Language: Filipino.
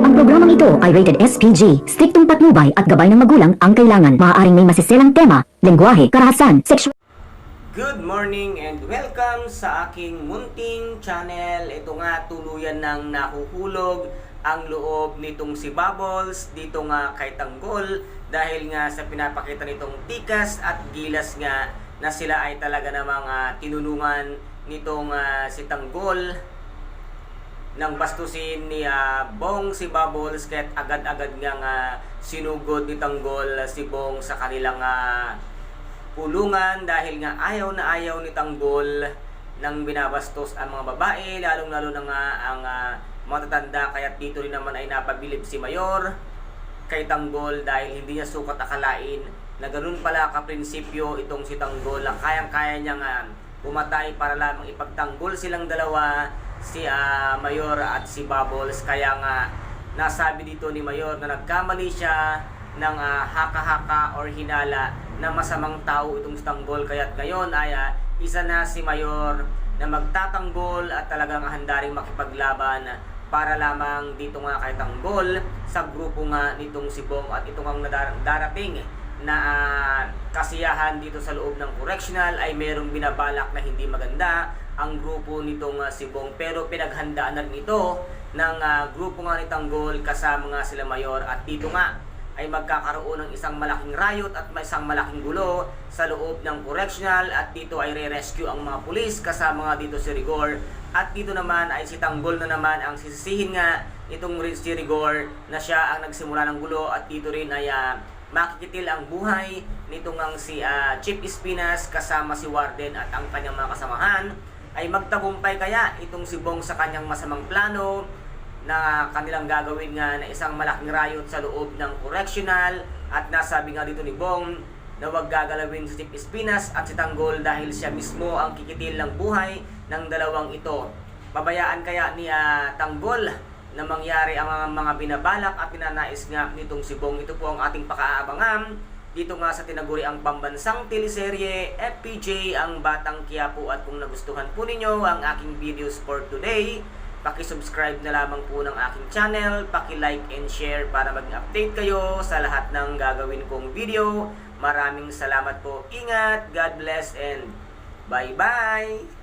Ang programang ito ay rated SPG, striktong patnubay at gabay ng magulang ang kailangan. Maaaring may masiselang tema, lengguwahe, karahasan, sexual. Good morning and welcome sa aking munting channel. Ito nga, tuluyan ng nahuhulog ang loob nitong si Bubbles dito nga kay Tanggol dahil nga sa pinapakita nitong tikas at gilas nga na sila ay talaga namang tinulungan nitong si Tanggol nang bastusin ni Bong si Bubbles, kahit agad-agad nga sinugod ni Tanggol si Bong sa kanilang pulungan dahil nga ayaw na ayaw ni Tanggol nang binabastos ang mga babae, lalong-lalo na nga ang matatanda. Kaya dito rin naman ay napabilib si Mayor kay Tanggol dahil hindi niya sukat akalain na ganun pala kaprinsipyo itong si Tanggol, na kayang-kaya niyang pumatay para lamang ipagtanggol silang dalawa, si Mayor at si Bubbles. Kaya nga nasabi dito ni Mayor na nagkamali siya ng haka-haka or hinala na masamang tao itong si Tanggol. Kaya't ngayon ay isa na si Mayor na magtatanggol at talagang handa ring makipaglaban para lamang dito nga kay Tanggol sa grupo nga nitong si Bong. At ito ang darating na kasiyahan dito sa loob ng correctional ay merong binabalak na hindi maganda ang grupo nitong si Bong, pero pinaghandaan na rin ito ng grupo nga ni Tanggol kasama nga sila Mayor. At dito nga ay magkakaroon ng isang malaking riot at isang malaking gulo sa loob ng correctional, at dito ay re-rescue ang mga pulis kasama nga dito si Rigor. At dito naman ay si Tanggol na naman ang sisisihin nga itong si Rigor na siya ang nagsimula ng gulo. At dito rin ay makikitil ang buhay nitong ang si Chief Espinas kasama si Warden at ang kanyang mga kasamahan. Ay magtagumpay kaya itong si Bong sa kanyang masamang plano na kanilang gagawin nga na isang malaking riot sa loob ng correctional. At nasabi nga dito ni Bong na huwag gagalawin si Chief Espinas at si Tanggol dahil siya mismo ang kikitil ng buhay ng dalawang ito. Babayaan kaya ni Tanggol na mangyari ang mga binabalak at pinanais nga nitong si Bong? Ito po ang ating pakaabangan dito nga sa tinaguriang pambansang teleserye FPJ ang Batang Quiapo. At kung nagustuhan po ninyo ang aking videos for today, paki-subscribe na lamang po ng aking channel, paki-like and share para mag-update kayo sa lahat ng gagawin kong video. Maraming salamat po. Ingat, God bless, and bye-bye!